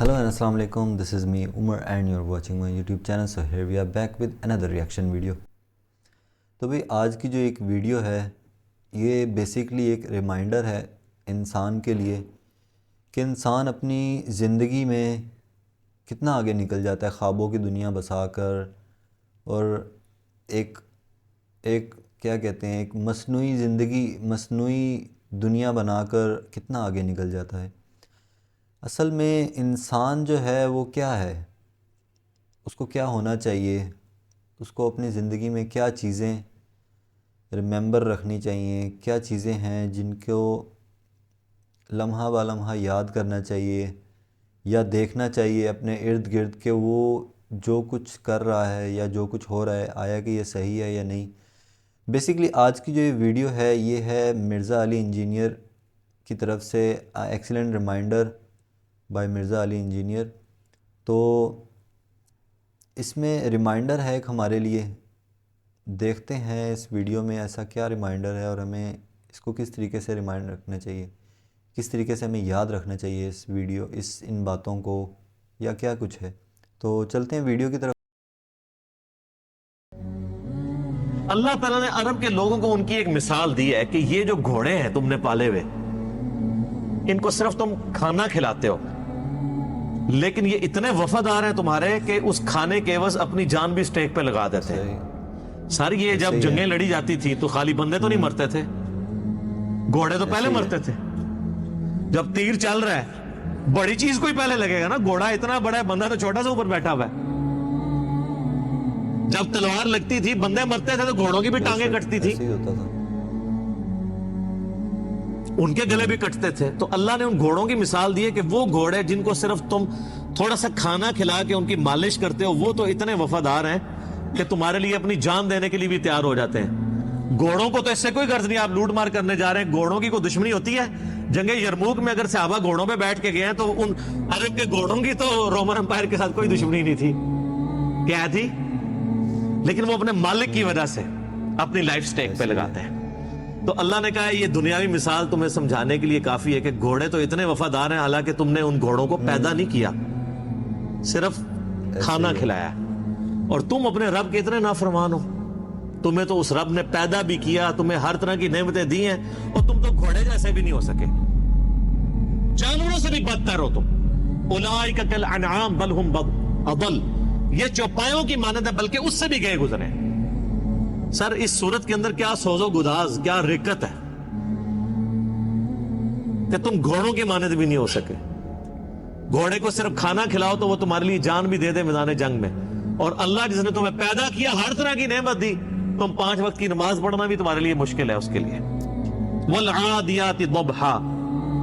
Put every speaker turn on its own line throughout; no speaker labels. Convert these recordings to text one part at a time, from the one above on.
Hello and Assalamu alaikum, this is me Umar and you're watching my YouTube channel. So here we are back with another reaction video. تو بھئی آج کی جو ایک video ہے یہ بیسیکلی ایک ریمائنڈر ہے انسان کے لیے کہ انسان اپنی زندگی میں کتنا آگے نکل جاتا ہے خوابوں کی دنیا بسا کر، اور ایک کیا کہتے ہیں ایک مصنوعی زندگی، مصنوعی دنیا بنا کر کتنا آگے نکل جاتا ہے۔ اصل میں انسان جو ہے وہ کیا ہے، اس کو کیا ہونا چاہیے، اس کو اپنی زندگی میں کیا چیزیں ریممبر رکھنی چاہیے، کیا چیزیں ہیں جن کو لمحہ با لمحہ یاد کرنا چاہیے یا دیکھنا چاہیے اپنے ارد گرد کہ وہ جو کچھ کر رہا ہے یا جو کچھ ہو رہا ہے آیا کہ یہ صحیح ہے یا نہیں۔ بیسیکلی آج کی جو یہ ویڈیو ہے یہ ہے مرزا علی انجینئر کی طرف سے، excellent reminder by Mirza Ali engineer. تو اس میں ریمائنڈر ہے ایک ہمارے لیے، دیکھتے ہیں اس ویڈیو میں ایسا کیا ریمائنڈر ہے اور ہمیں اس کو کس طریقے سے ریمائنڈ رکھنا چاہیے، کس طریقے سے ہمیں یاد رکھنا چاہیے اس ویڈیو، ان باتوں کو، یا کیا کچھ ہے۔ تو چلتے ہیں ویڈیو کی طرف۔
اللہ تعالیٰ نے عرب کے لوگوں کو ان کی ایک مثال دی ہے کہ یہ جو گھوڑے ہیں تم نے پالے ہوئے، ان کو صرف تم کھانا کھلاتے ہو، لیکن یہ اتنے وفادار ہیں تمہارے کہ اس کھانے کے عوض اپنی جان بھی سٹیک پہ لگا دیتے ہیں۔ سر یہ جب جنگیں لڑی جاتی تھی تو خالی بندے تو نہیں مرتے تھے، گھوڑے تو پہلے مرتے تھے۔ جب تیر چل رہا ہے بڑی چیز کوئی پہلے لگے گا نا، گھوڑا اتنا بڑا ہے، بندہ تو چھوٹا سا اوپر بیٹھا ہوا ہے۔ جب تلوار لگتی تھی بندے مرتے تھے تو گھوڑوں کی بھی ٹانگیں کٹتی تھی، ان کے گلے بھی کٹتے تھے۔ تو اللہ نے ان گھوڑوں کی مثال دی ہے کہ وہ گھوڑے جن کو صرف تم تھوڑا سا کھانا کھلا کے ان کی مالش کرتے ہو، وہ تو اتنے وفادار ہیں کہ تمہارے لیے اپنی جان دینے کے لیے بھی تیار ہو جاتے ہیں۔ گھوڑوں کو تو اس سے کوئی غرض نہیں، آپ لوٹ مار کرنے جا رہے ہیں، گھوڑوں کی کوئی دشمنی ہوتی ہے؟ جنگ یرموک میں اگر صحابہ گھوڑوں پہ بیٹھ کے گئے ہیں تو ان عرب کے گھوڑوں کی تو رومن امپائر کے ساتھ کوئی دشمنی نہیں تھی۔ کیا تھی؟ لیکن وہ اپنے مالک کی وجہ سے اپنی لائف سٹیک پہ لگاتے ہیں۔ تو اللہ نے کہا ہے یہ دنیاوی مثال تمہیں سمجھانے کے لیے کافی ہے کہ گھوڑے تو اتنے وفادار ہیں، حالانکہ تم نے ان گھوڑوں کو پیدا نہیں کیا، صرف کھانا کھلایا، اور تم اپنے رب کے اتنے نافرمان ہو۔ تمہیں تو اس رب نے پیدا بھی کیا، تمہیں ہر طرح کی نعمتیں دی ہیں، اور تم تو گھوڑے جیسے بھی نہیں ہو سکے، جانوروں سے بھی بدتر ہو تم۔ اولئک کالانعام بل ہم اضل، یہ چوپایوں کی مانند ہے بلکہ اس سے بھی گئے گزرے۔ سر اس صورت کے اندر کیا سوز و گداز، کیا رکت ہے کہ تم گھوڑوں کی مانند بھی نہیں ہو سکے۔ گھوڑے کو صرف کھانا کھلاؤ تو وہ تمہارے لیے جان بھی دے دے میدان جنگ میں، اور اللہ جس نے تمہیں پیدا کیا ہر طرح کی نعمت دی، تم 5 وقت کی نماز پڑھنا بھی تمہارے لیے مشکل ہے اس کے لیے۔ والعادیات ضبحا،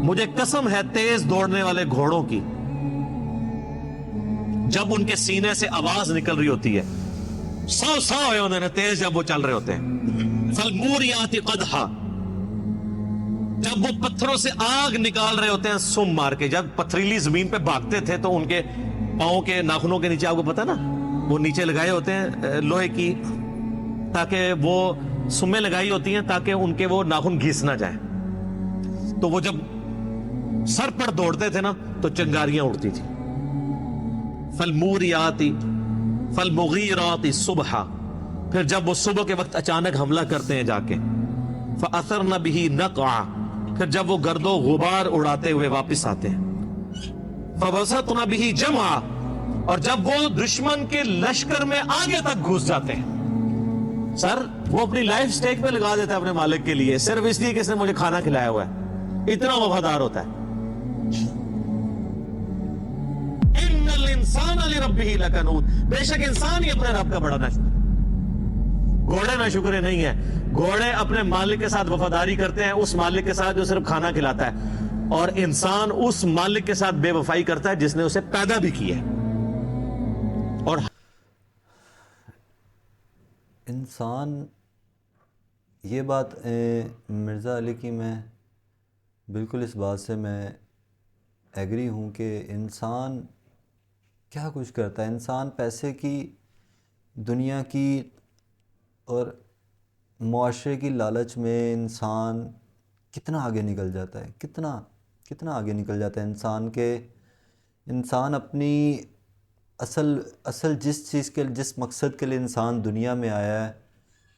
مجھے قسم ہے تیز دوڑنے والے گھوڑوں کی، جب ان کے سینے سے آواز نکل رہی ہوتی ہے، سو ہوئے انہوں نے تیز جب وہ چل رہے ہوتے ہیں۔ فالموریات قدحا، جب وہ پتھروں سے آگ نکال رہے ہوتے ہیں سم مار کے، جب پتھریلی زمین پہ بھاگتے تھے تو ان کے پاؤں کے ناخنوں کے نیچے، آپ کو پتا نا وہ نیچے لگائے ہوتے ہیں لوہے کی، تاکہ وہ سمیں لگائی ہوتی ہیں تاکہ ان کے وہ ناخن گھس نہ جائیں۔ تو وہ جب سر پر دوڑتے تھے نا تو چنگاریاں اڑتی تھی۔ فالموریات فالمغیرات صبحا، پھر جب وہ صبح کے وقت اچانک حملہ کرتے ہیں جا کے، فاثرن به نقعا، پھر جب وہ گرد و غبار اڑاتے ہوئے واپس آتے ہیں، فوسطن به جمعا، اور جب وہ دشمن کے لشکر میں آگے تک گھس جاتے ہیں۔ سر وہ اپنی لائف سٹیک پہ لگا دیتا ہے اپنے مالک کے لیے، صرف اس لیے کہ اس نے مجھے کھانا کھلایا ہوا ہے، اتنا وفادار ہوتا ہے۔ ان الانسان لربہ لکنود، بے شک انسان ہی اپنے رب کا بڑا ناشکر ہے۔ گھوڑے ناشکرے نہیں ہیں، گھوڑے اپنے مالک کے ساتھ وفاداری کرتے ہیں، اس مالک کے ساتھ جو صرف کھانا کھلاتا ہے، اور انسان اس مالک کے ساتھ بے وفائی کرتا ہے جس نے اسے پیدا بھی کیا ہے۔ اور
انسان، یہ بات مرزا علی کی میں بالکل اس بات سے میں ایگری ہوں کہ انسان کیا کچھ کرتا ہے. انسان پیسے کی، دنیا کی اور معاشرے کی لالچ میں انسان کتنا آگے نکل جاتا ہے، کتنا آگے نکل جاتا ہے انسان کے. انسان اپنی اصل جس مقصد کے لیے انسان دنیا میں آیا ہے،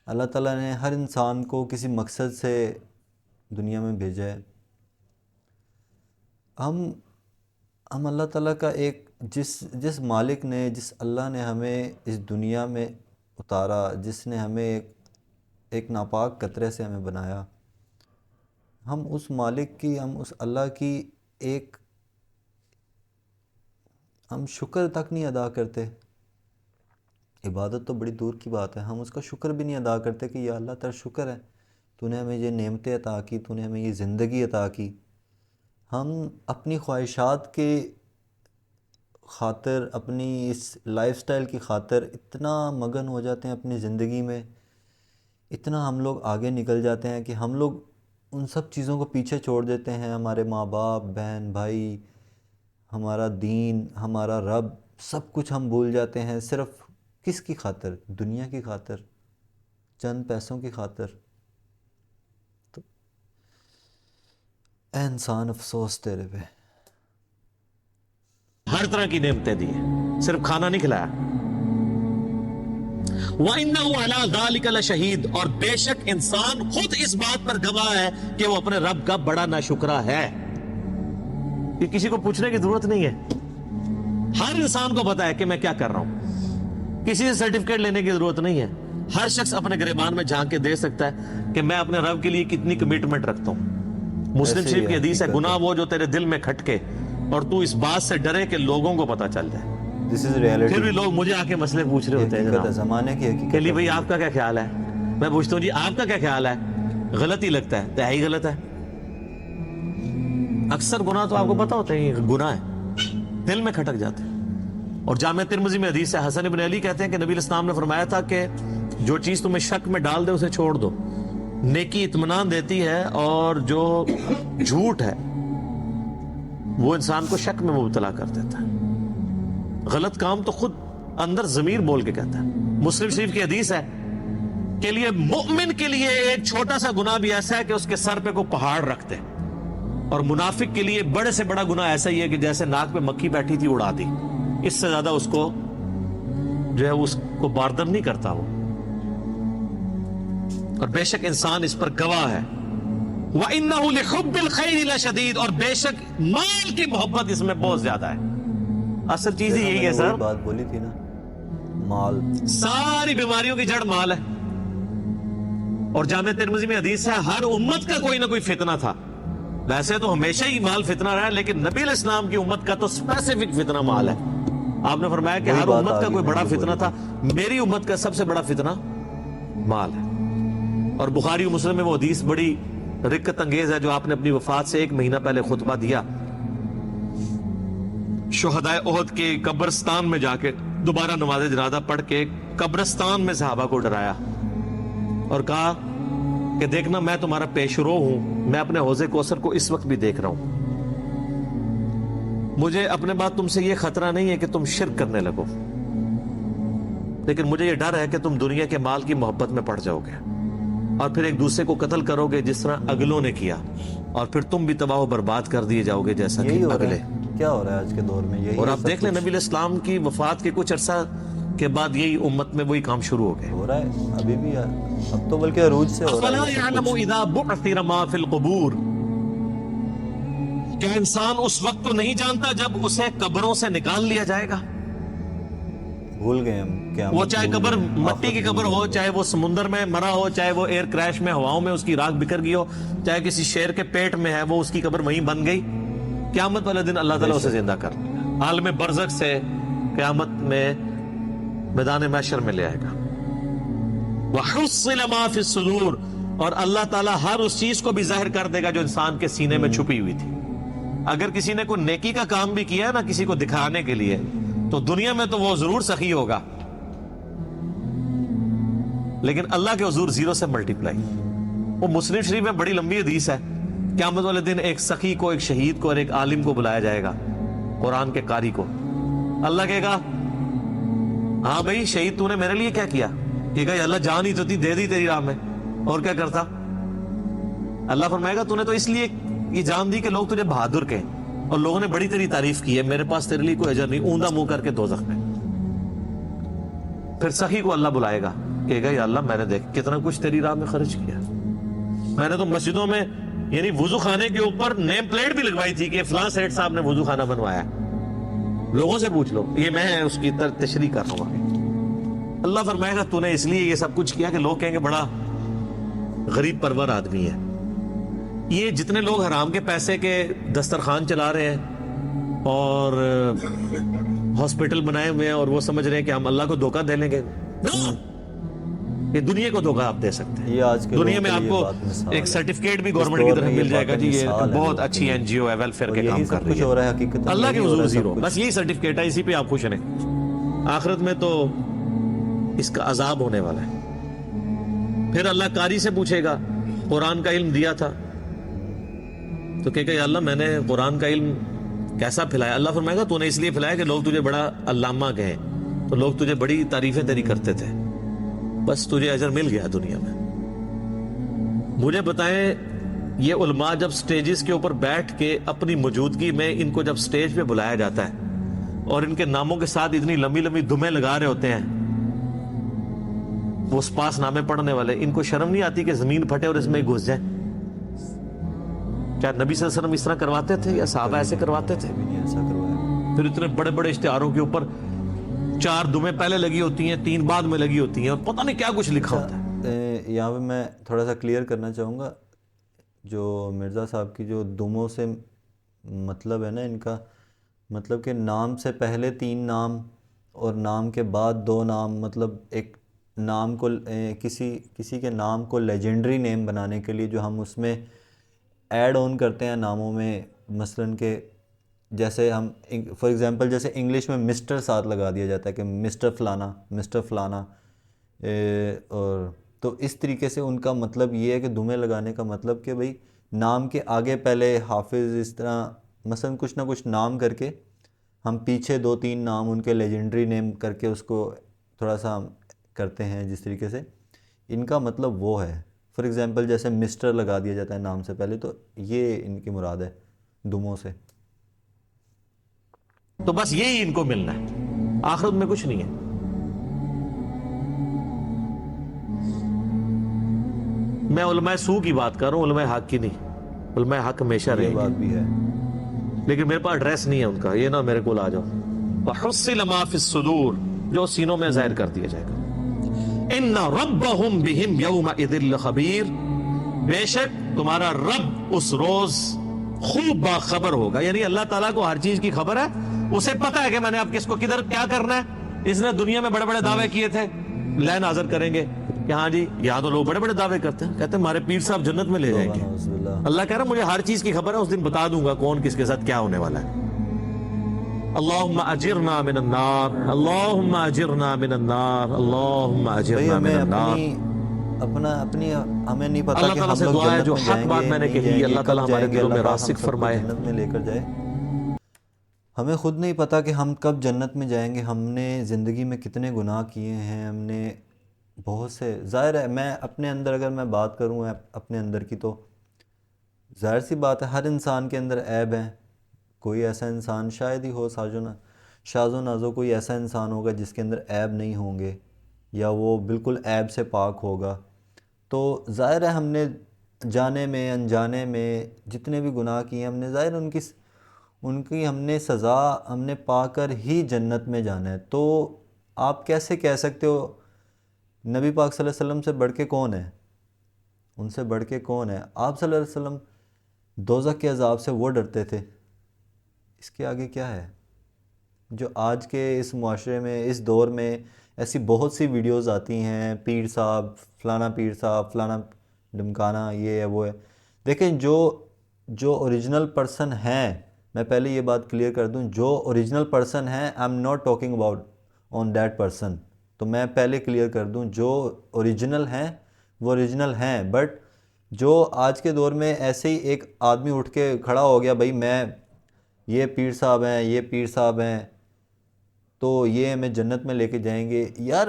اللہ تعالیٰ نے ہر انسان کو کسی مقصد سے دنیا میں بھیجا ہے. ہم اللہ تعالیٰ کا جس مالک نے، جس اللہ نے ہمیں اس دنیا میں اتارا، جس نے ہمیں ایک ناپاک قطرے سے ہمیں بنایا، ہم اس مالک کی، ہم اس اللہ کی ہم شکر تک نہیں ادا کرتے. عبادت تو بڑی دور کی بات ہے، ہم اس کا شکر بھی نہیں ادا کرتے کہ یا اللہ تیرا شکر ہے، تو نے ہمیں یہ نعمتیں عطا کی، تو نے ہمیں یہ زندگی عطا کی. ہم اپنی خواہشات کے خاطر، اپنی اس لائف سٹائل کی خاطر اتنا مگن ہو جاتے ہیں اپنی زندگی میں، اتنا ہم لوگ آگے نکل جاتے ہیں کہ ہم لوگ ان سب چیزوں کو پیچھے چھوڑ دیتے ہیں. ہمارے ماں باپ، بہن بھائی، ہمارا دین، ہمارا رب، سب کچھ ہم بھول جاتے ہیں. صرف کس کی خاطر؟ دنیا کی خاطر، چند پیسوں کی خاطر. تو اے انسان، افسوس تیرے پہ.
ہر طرح کی نعمتیں دی ہیں، صرف کھانا نہیں کھلایا. وَإِنَّهُ عَلَىٰ ذَلِكَ لَشَهِيدٌ، اور بے شک انسان خود اس بات پر گواہ ہے کہ وہ اپنے رب کا بڑا ناشکرا ہے. یہ کسی کو پوچھنے کی ضرورت نہیں ہے، ہر انسان کو پتا ہے کہ میں کیا کر رہا ہوں. کسی سے سرٹیفکیٹ لینے کی ضرورت نہیں ہے. ہر شخص اپنے گریبان میں جھانک کے دے سکتا ہے کہ میں اپنے رب کے لیے کتنی کمٹمنٹ رکھتا ہوں. مسلم شریف کی حدیث ہے، گناہ وہ جو تیرے دل میں کھٹکے اور تو اس بات سے ڈرے کہ لوگوں کو پتا چل جائے.
دس از ریئلٹی.
پھر بھی لوگ مجھے آ کے مسئلے پوچھ رہے ہوتے ہیں
حقیقت ہے، زمانے کی حقیقت
کہ لی
ہے.
بھئی آپ کا کیا خیال ہے؟ میں پوچھتا ہوں جی آپ کا کیا خیال ہے؟ غلط ہی لگتا ہے، تہائی غلط ہے. اکثر گناہ تو آپ کو پتا ہوتا ہے یہ گناہ ہے، دل میں کھٹک جاتے ہیں. اور جامع ترمذی میں حدیث ہے، حسن بن علی کہتے ہیں کہ نبی علیہ السلام نے فرمایا تھا کہ جو چیز تمہیں شک میں ڈال دے اسے چھوڑ دو. نیکی اطمینان دیتی ہے، اور جو جھوٹ ہے وہ انسان کو شک میں مبتلا کر دیتا ہے. غلط کام تو خود اندر ضمیر بول کے کہتا ہے. مسلم شریف کی حدیث ہے کہ لیے مومن کے لیے ایک چھوٹا سا گناہ بھی ایسا ہے کہ اس کے سر پہ کوئی پہاڑ رکھ دے، اور منافق کے لیے بڑے سے بڑا گناہ ایسا ہی ہے کہ جیسے ناک پہ مکھی بیٹھی تھی اڑا دی. اس سے زیادہ اس کو جو ہے اس کو باردم نہیں کرتا وہ. اور بے شک انسان اس پر گواہ ہے. وَإِنَّهُ لِحُبِّ الْخَيْرِ لَشَدِيدٌ، اور بے شک مال کی محبت اس میں بہت زیادہ ہے. اصل چیز ہی یہی ہے سر،
بات بولی تھی نا، مال.
ساری بیماریوں کی جڑ مال ہے. اور جامع ترمذی میں حدیث ہے ہر امت کا کوئی نہ کوئی فتنہ تھا. ویسے تو ہمیشہ ہی مال فتنہ رہا ہے، لیکن نبی علیہ السلام کی امت کا تو اسپیسیفک فتنہ مال ہے. آپ نے فرمایا کہ ہر امت کا کوئی بڑا فتنہ تھا، میری امت کا سب سے بڑا فتنہ مال ہے. اور بخاری و مسلم میں وہ حدیث بڑی رکت انگیز ہے جو آپ نے اپنی وفات سے 1 مہینہ پہلے خطبہ دیا. شہدائے احد کے قبرستان میں جا کے دوبارہ نماز جنازہ پڑھ کے قبرستان میں صحابہ کو ڈرایا اور کہا کہ دیکھنا میں تمہارا پیشرو ہوں، میں اپنے حوض کوثر کو اس وقت بھی دیکھ رہا ہوں. مجھے اپنے بعد تم سے یہ خطرہ نہیں ہے کہ تم شرک کرنے لگو، لیکن مجھے یہ ڈر ہے کہ تم دنیا کے مال کی محبت میں پڑ جاؤ گے اور پھر ایک دوسرے کو قتل کرو گے جس طرح اگلوں نے کیا، اور پھر تم بھی تباہ و برباد کر دیے جاؤ گے جیسا کہ اگلے.
کیا ہو رہا ہے آج کے دور میں؟
اور آپ دیکھ لیں نبی علیہ السلام کی وفات کے کچھ عرصہ کے بعد یہی امت میں وہی کام شروع ہو گئے.
ہو رہا ہے ابھی بھی، اب تو بلکہ عروج سے ہو رہا
افلا
ہے.
یعلم اذا بعثر ما فی القبور، کیا انسان اس وقت تو نہیں جانتا جب اسے قبروں سے نکال لیا جائے گا؟
بھول گئے ہم کیا.
وہ چاہے قبر مٹی کی قبر ہو، چاہے وہ سمندر میں مرا ہو، چاہے وہ ایئر کریش میں ہواؤں میں اس کی راکھ بکھر گئی ہو، چاہے کسی شیر کے پیٹ میں ہے وہ اس کی قبر وہیں بن گئی. قیامت والے دن اللہ تعالیٰ اسے زندہ کر عالم برزخ سے قیامت میں میدان محشر میں لے آئے گا. وَحُصِّلَ مَا فِي الصُّدُورِ، اور اللہ تعالیٰ ہر اس چیز کو بھی ظاہر کر دے گا جو انسان کے سینے میں چھپی ہوئی تھی. اگر کسی نے کوئی نیکی کا کام بھی کیا ہے نا کسی کو دکھانے کے لیے، تو دنیا میں تو وہ ضرور سخی ہوگا، لیکن اللہ کے حضور زیرو سے ملٹیپلائی. وہ مسلم شریف میں بڑی لمبی حدیث ہے. قیامت والے دن ایک سخی کو, ایک شہید کو اور ایک عالم کو بلایا جائے گا, قرآن کے قاری کو. اللہ کہے گا ہاں بھائی شہید تو نے میرے لیے کیا کیا؟ کہے گا اللہ جان ہی تو تھی, دے دی تیری راہ میں, اور کیا کرتا؟ اللہ فرمائے گا تو نے تو اس لیے یہ جان دی کہ لوگ تجھے بہادر کہیں, اور لوگوں نے بڑی تیری تعریف کی ہے, میرے پاس تیرے لیے کوئی اجر نہیں, اوندا منہ کر کے دوزخ میں. پھر سخی کو اللہ بلائے گا, کہے گا یا اللہ میں نے دیکھ کتنا کچھ تیری راہ میں خرچ کیا, میں نے تو مسجدوں میں یعنی وضو خانے کے اوپر نیم پلیٹ بھی لگوائی تھی کہ فلاں سیٹ صاحب نے وضو خانہ بنوایا, لوگوں سے پوچھ لو, یہ میں اس کی تشریح کر رہا ہوں. اللہ فرمائے گا تو نے اس لیے یہ سب کچھ کیا کہ لوگ کہیں گے بڑا غریب پرور آدمی ہے. یہ جتنے لوگ حرام کے پیسے کے دسترخوان چلا رہے ہیں اور ہاسپٹل بنائے ہوئے ہیں اور وہ سمجھ رہے ہیں کہ ہم اللہ کو دھوکہ دے لیں گے, یہ دنیا کو دھوکہ آپ دے سکتے ہیں.
یہ آج کے
دنیا میں
لوگوں
آپ
کے
کو
لیے بات مثال
ایک
ہے.
سرٹیفکیٹ بھی
اس
گورنمنٹ کی
دور
طرف
میں
مل
یہ
جائے گا,
باتیں
جی یہ
مثال ہیں
بہت
لوگوں
اچھی
کے
این جی او ہے, ویلفیئر کے
یہی
کام
سب
کر
کچھ
رہی
ہو رہا ہے
ہے.
حقیقت میں,
اللہ کے
یہی ہو رہا
حضور
ہے سب
زیرو,
کچھ.
بس یہی سرٹیفکیٹ ہے, اسی پہ آپ خوش رہیں. آخرت میں تو اس کا عذاب ہونے والا ہے. پھر اللہ قاری سے پوچھے گا قرآن کا علم دیا تھا, تو کہے گا یا اللہ میں نے قرآن کا علم کیسا پھیلایا؟ اللہ فرمائے گا تو نے اس لیے پھیلایا کہ لوگ تجھے بڑا علامہ کہیں, تو لوگ تجھے بڑی تعریفیں تیری کرتے تھے, بس تجھے اجر مل گیا دنیا میں. مجھے بتائیں یہ علماء جب سٹیجز کے اوپر بیٹھ کے اپنی موجودگی میں ان کو جب سٹیج پہ بلایا جاتا ہے اور ان کے ناموں کے ساتھ اتنی لمبی لمبی دمیں لگا رہے ہوتے ہیں وہ سپاس نامے پڑھنے والے, ان کو شرم نہیں آتی کہ زمین پھٹے اور اس میں گھس جائیں؟ کیا نبی صلی اللہ علیہ وسلم اس طرح کرواتے تھے یا صحابہ ایسے کرواتے تھے؟
بھی نہیں ایسا کروایا.
پھر اتنے بڑے بڑے اشتہاروں کے اوپر 4 دمیں پہلے لگی ہوتی ہیں, 3 بعد میں لگی ہوتی ہیں, اور پتہ نہیں کیا کچھ لکھا ہوتا ہے.
یہاں پہ میں تھوڑا سا کلیئر کرنا چاہوں گا, جو مرزا صاحب کی جو دموں سے مطلب ہے نا, ان کا مطلب کہ نام سے پہلے 3 نام اور نام کے بعد 2 نام, مطلب ایک نام کو کسی کے نام کو لیجنڈری نیم بنانے کے لیے جو ہم اس میں ایڈ آن کرتے ہیں ناموں میں, مثلاً کہ جیسے ہم فار ایگزامپل جیسے انگلش میں مسٹر ساتھ لگا دیا جاتا ہے کہ مسٹر فلانا, مسٹر فلانا, اور تو اس طریقے سے ان کا مطلب یہ ہے کہ دمیں لگانے کا مطلب کہ بھئی نام کے آگے پہلے حافظ, اس طرح مثلا کچھ نہ کچھ نام کر کے ہم پیچھے 2-3 نام ان کے لیجنڈری نیم کر کے اس کو تھوڑا سا کرتے ہیں, جس طریقے سے ان کا مطلب وہ ہے. فار ایگزامپل جیسے مسٹر لگا دیا جاتا ہے نام سے پہلے, تو یہ ان کی مراد ہے دموں سے.
تو بس یہی ان کو ملنا ہے, آخرت میں کچھ نہیں ہے. میں علماء سو کی بات کر رہا ہوں, علماء حق کی نہیں. علماء حق ہمیشہ
یہ
رہیں
بات
گے,
بھی ہے.
لیکن میرے پاس ایڈریس نہیں ہے ان کا, یہ نہ میرے کو آ جاؤ. وَحُصِّلَ مَا فِي الصُّدُورِ, جو سینوں میں ظاہر کر دیا جائے گا. إِنَّ رَبَّهُمْ بِهِمْ يَوْمَئِذٍ لَخَبِيرٌ, بے شک تمہارا رب اس روز خوب باخبر ہوگا. یعنی اللہ تعالیٰ کو ہر چیز کی خبر ہے, اسے پتا ہے کہ میں نے اب کس کو کدھر کیا کرنا ہے. اس نے دنیا میں بڑے بڑے دعوے کیے تھے, لین حاضر کریں گے کہ ہاں جی یہاں تو لوگ بڑے بڑے دعوے کرتے ہیں, کہتے ہیں ہمارے پیر صاحب جنت میں لے جائیں گے.
نعوذ باللہ.
اللہ کہہ رہا مجھے ہر چیز کی خبر ہے, اس دن بتا دوں گا کون کس کے ساتھ کیا ہونے والا ہے. اللہم اجرنا من النار, اللہم اجرنا من النار, اللہم
بھئی
اجرنا من
ہمیں
النار.
اپنی ہمیں نہیں پتا
اللہ
کہ
تعالیٰ
ہم
سے
لوگ
دعا ہے
جنت
جو
میں
حق
جائیں
بات
گے
میں نے
نہیں
کہی,
جائیں گے,
اللہ تعالیٰ
کب
ہمارے
جائیں گے,
دلوں میں
اللہ پاک ہم
راسخ
سب کو
فرمائے.
جنت میں لے کر جائے. ہمیں خود نہیں پتا کہ ہم کب جنت میں جائیں گے. ہم نے زندگی میں کتنے گناہ کیے ہیں, ہم نے بہت سے, ظاہر ہے میں اپنے اندر اگر میں بات کروں اپنے اندر کی, تو ظاہر سی بات ہے ہر انسان کے اندر عیب ہے. کوئی ایسا انسان شاید ہی ہو, شاذ و نازو کوئی ایسا انسان ہوگا جس کے اندر عیب نہیں ہوں گے, یا وہ بالکل عیب سے پاک ہوگا. تو ظاہر ہے ہم نے جانے میں انجانے میں جتنے بھی گناہ کیے ہم نے, ظاہر ان کی ہم نے سزا ہم نے پا کر ہی جنت میں جانا ہے. تو آپ کیسے کہہ سکتے ہو نبی پاک صلی اللہ علیہ وسلم سے بڑھ کے کون ہے, ان سے بڑھ کے کون ہے؟ آپ صلی اللہ علیہ وسلم دوزخ کے عذاب سے وہ ڈرتے تھے, اس کے آگے کیا ہے؟ جو آج کے اس معاشرے میں اس دور میں ایسی بہت سی ویڈیوز آتی ہیں, پیر صاحب فلانا, پیر صاحب فلانا ڈمکانا, یہ ہے وہ ہے. دیکھیں جو اوریجنل پرسن ہیں, میں پہلے یہ بات کلیئر کر دوں, جو اوریجنل پرسن ہیں, I am not talking about on that person. تو میں پہلے کلیئر کر دوں، جو اوریجنل ہیں وہ اوریجنل ہیں، بٹ جو آج کے دور میں ایسے ہی ایک آدمی اٹھ کے کھڑا ہو گیا بھائی میں یہ پیر صاحب ہیں، یہ پیر صاحب ہیں تو یہ ہمیں جنت میں لے کے جائیں گے، یار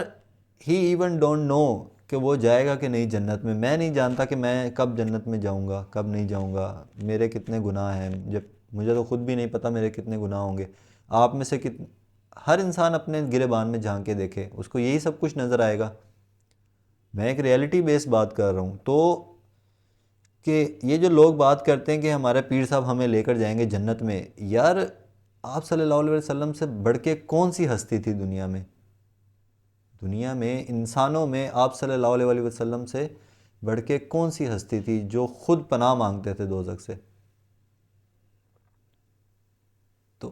ہی ایون ڈونٹ نو کہ وہ جائے گا کہ نہیں جنت میں نہیں جانتا کہ میں کب جنت میں جاؤں گا کب نہیں جاؤں گا، میرے کتنے گناہ ہیں، جب مجھے تو خود بھی نہیں پتہ میرے کتنے گناہ ہوں گے، آپ میں سے ہر انسان اپنے گریبان میں جھانک کے دیکھے، اس کو یہی سب کچھ نظر آئے گا۔ میں ایک ریئلٹی بیس بات کر رہا ہوں، تو کہ یہ جو لوگ بات کرتے ہیں کہ ہمارے پیر صاحب ہمیں لے کر جائیں گے جنت میں، یار آپ صلی اللہ علیہ وسلم سے بڑھ کے کون سی ہستی تھی دنیا میں؟ دنیا میں انسانوں میں آپ صلی اللہ علیہ وسلم سے بڑھ کے کون سی ہستی تھی جو خود پناہ مانگتے تھے دوزخ سے؟ تو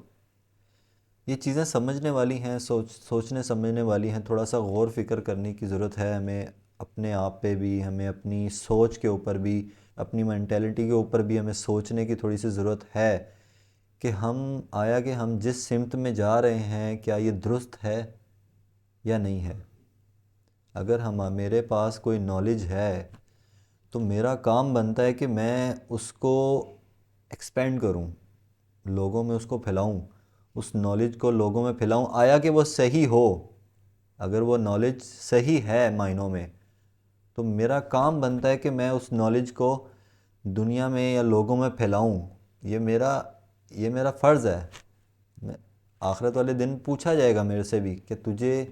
یہ چیزیں سمجھنے والی ہیں، سوچنے سمجھنے والی ہیں، تھوڑا سا غور فکر کرنے کی ضرورت ہے ہمیں، اپنے آپ پہ بھی، ہمیں اپنی سوچ کے اوپر بھی، اپنی مینٹیلٹی کے اوپر بھی ہمیں سوچنے کی تھوڑی سی ضرورت ہے کہ ہم جس سمت میں جا رہے ہیں کیا یہ درست ہے یا نہیں ہے۔ اگر میرے پاس کوئی نالج ہے تو میرا کام بنتا ہے کہ میں اس کو ایکسپینڈ کروں، لوگوں میں اس کو پھیلاؤں، اس نالج کو لوگوں میں پھیلاؤں، آیا کہ وہ صحیح ہو، اگر وہ نالج صحیح ہے معنوں میں تو میرا کام بنتا ہے کہ میں اس نالج کو دنیا میں یا لوگوں میں پھیلاؤں، یہ میرا فرض ہے۔ آخرت والے دن پوچھا جائے گا میرے سے بھی کہ تجھے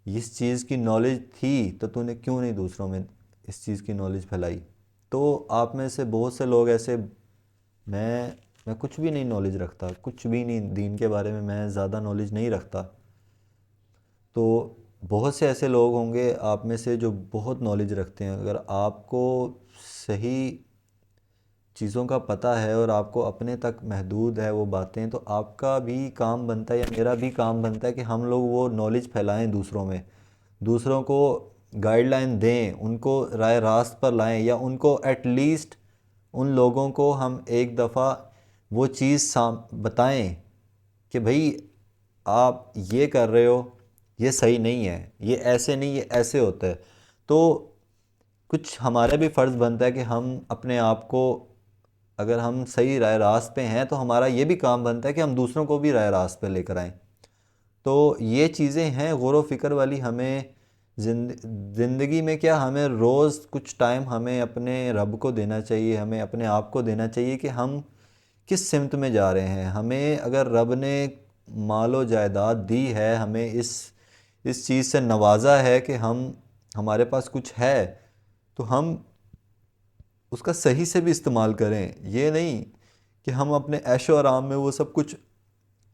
اس چیز کی نالج تھی تو تو نے کیوں نہیں دوسروں میں اس چیز کی نالج پھیلائی؟ تو آپ میں سے بہت سے لوگ ایسے، میں کچھ بھی نہیں نالج رکھتا، کچھ بھی نہیں دین کے بارے میں زیادہ نالج نہیں رکھتا، تو بہت سے ایسے لوگ ہوں گے آپ میں سے جو بہت نالج رکھتے ہیں۔ اگر آپ کو صحیح چیزوں کا پتہ ہے اور آپ کو اپنے تک محدود ہے وہ باتیں، تو آپ کا بھی کام بنتا ہے یا میرا بھی کام بنتا ہے کہ ہم لوگ وہ نالج پھیلائیں دوسروں میں، دوسروں کو گائیڈ لائن دیں، ان کو رائے راست پر لائیں، یا ان کو ایٹ لیسٹ ان لوگوں کو ہم ایک دفعہ وہ چیز بتائیں کہ بھئی آپ یہ کر رہے ہو، یہ صحیح نہیں ہے، یہ ایسے نہیں، یہ ایسے ہوتا ہے۔ تو کچھ ہمارا بھی فرض بنتا ہے کہ ہم اپنے آپ کو، اگر ہم صحیح رائے راست پہ ہیں تو ہمارا یہ بھی کام بنتا ہے کہ ہم دوسروں کو بھی رائے راست پہ لے کر آئیں۔ تو یہ چیزیں ہیں غور و فکر والی، ہمیں زندگی میں کیا، ہمیں روز کچھ ٹائم ہمیں اپنے رب کو دینا چاہیے، ہمیں اپنے آپ کو دینا چاہیے کہ ہم کس سمت میں جا رہے ہیں۔ ہمیں اگر رب نے مال و جائیداد دی ہے، ہمیں اس چیز سے نوازا ہے کہ ہمارے پاس کچھ ہے، تو ہم اس کا صحیح سے بھی استعمال کریں، یہ نہیں کہ ہم اپنے عیش و آرام میں وہ سب کچھ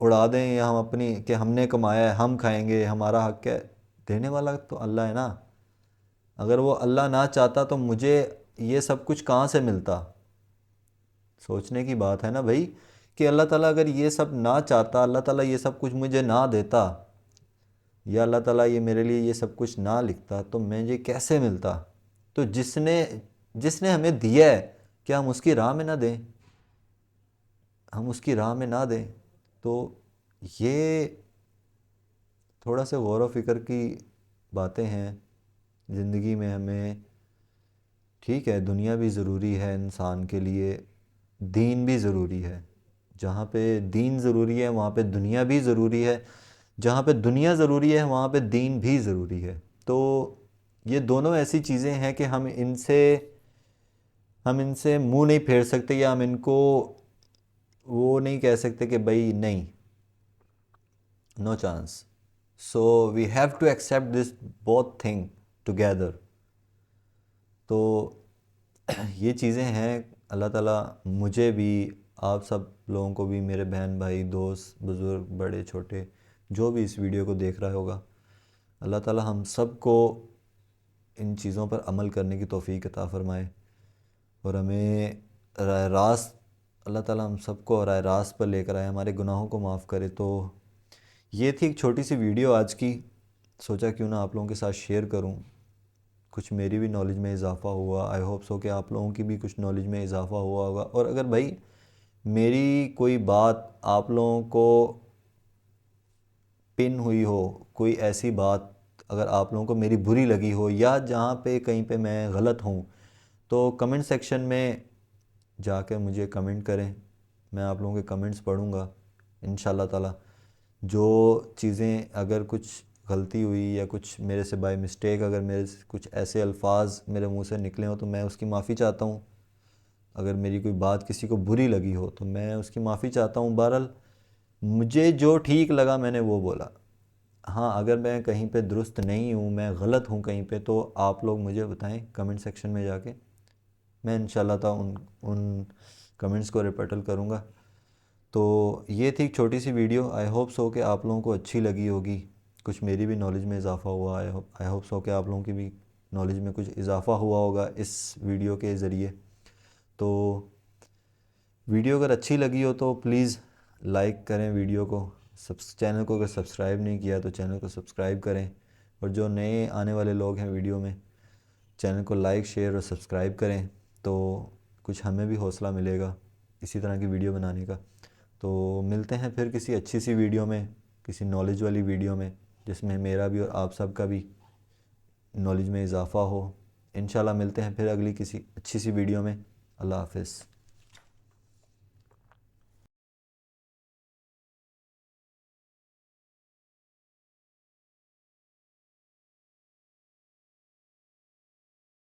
اڑا دیں، یا ہم اپنی کہ ہم نے کمایا ہے ہم کھائیں گے، ہمارا حق ہے۔ دینے والا تو اللہ ہے نا، اگر وہ اللہ نہ چاہتا تو مجھے یہ سب کچھ کہاں سے ملتا؟ سوچنے کی بات ہے نا بھائی، کہ اللہ تعالیٰ اگر یہ سب نہ چاہتا، اللہ تعالیٰ یہ سب کچھ مجھے نہ دیتا، یا اللہ تعالیٰ یہ میرے لیے یہ سب کچھ نہ لکھتا تو مجھے کیسے ملتا؟ تو جس نے ہمیں دیا ہے کیا ہم اس کی راہ میں نہ دیں؟ ہم اس کی راہ میں نہ دیں؟ تو یہ تھوڑا سا غور و فکر کی باتیں ہیں زندگی میں۔ ہمیں ٹھیک ہے، دنیا بھی ضروری ہے انسان کے لیے، دین بھی ضروری ہے، جہاں پہ دین ضروری ہے وہاں پہ دنیا بھی ضروری ہے، جہاں پہ دنیا ضروری ہے وہاں پہ دین بھی ضروری ہے۔ تو یہ دونوں ایسی چیزیں ہیں کہ ہم ان سے منہ نہیں پھیر سکتے، یا ہم ان کو وہ نہیں کہہ سکتے کہ بھائی نہیں، no chance. So we have to accept this both thing together. تو یہ چیزیں ہیں۔ اللہ تعالیٰ مجھے بھی، آپ سب لوگوں کو بھی، میرے بہن بھائی دوست بزرگ بڑے چھوٹے جو بھی اس ویڈیو کو دیکھ رہا ہوگا، اللہ تعالیٰ ہم سب کو ان چیزوں پر عمل کرنے کی توفیق عطا فرمائے، اور ہمیں رائے راست، اللہ تعالیٰ ہم سب کو رائے راست پر لے کر آئے، ہمارے گناہوں کو معاف کرے۔ تو یہ تھی ایک چھوٹی سی ویڈیو آج کی، سوچا کیوں نہ آپ لوگوں کے ساتھ شیئر کروں، کچھ میری بھی نالج میں اضافہ ہوا، آئی ہوپ سو کہ آپ لوگوں کی بھی کچھ نالج میں اضافہ ہوا ہوگا۔ اور اگر بھائی میری کوئی بات آپ لوگوں کو پن ہوئی ہو، کوئی ایسی بات اگر آپ لوگوں کو میری بری لگی ہو یا جہاں پہ کہیں پہ میں غلط ہوں تو کمنٹ سیکشن میں جا کے مجھے کمنٹ کریں. میں آپ لوگوں کے کمنٹس پڑھوں گا انشاءاللہ تعالی. جو چیزیں اگر کچھ غلطی ہوئی یا کچھ میرے سے بائی مسٹیک اگر میرے سے کچھ ایسے الفاظ میرے منہ سے نکلے ہوں تو میں اس کی معافی چاہتا ہوں. اگر میری کوئی بات کسی کو بری لگی ہو تو میں اس کی معافی چاہتا ہوں. بہرحال مجھے جو ٹھیک لگا میں نے وہ بولا. ہاں اگر میں کہیں پہ درست نہیں ہوں، میں غلط ہوں کہیں پہ، تو آپ لوگ مجھے بتائیں کمنٹ سیکشن میں جا کے. میں انشاءاللہ تعالی ان کمنٹس کو ریپیٹل کروں گا. تو یہ تھی ایک چھوٹی سی ویڈیو. آئی ہوپ سو کہ آپ لوگوں کو اچھی لگی ہوگی. کچھ میری بھی نالج میں اضافہ ہوا. آئی ہوپ سو کہ آپ لوگوں کی بھی نالج میں کچھ اضافہ ہوا ہوگا اس ویڈیو کے ذریعے. تو ویڈیو اگر اچھی لگی ہو تو پلیز لائک کریں ویڈیو کو. چینل کو اگر سبسکرائب نہیں کیا تو چینل کو سبسکرائب کریں. اور جو نئے آنے والے لوگ ہیں ویڈیو میں، چینل کو لائک، شیئر اور سبسکرائب کریں تو کچھ ہمیں بھی حوصلہ ملے گا اسی طرح کی ویڈیو بنانے کا. تو ملتے ہیں پھر کسی اچھی سی ویڈیو میں، کسی نالج والی ویڈیو میں، جس میں میرا بھی اور آپ سب کا بھی نالج میں اضافہ ہو. انشاءاللہ ملتے ہیں پھر اگلی کسی اچھی سی ویڈیو میں. اللہ حافظ.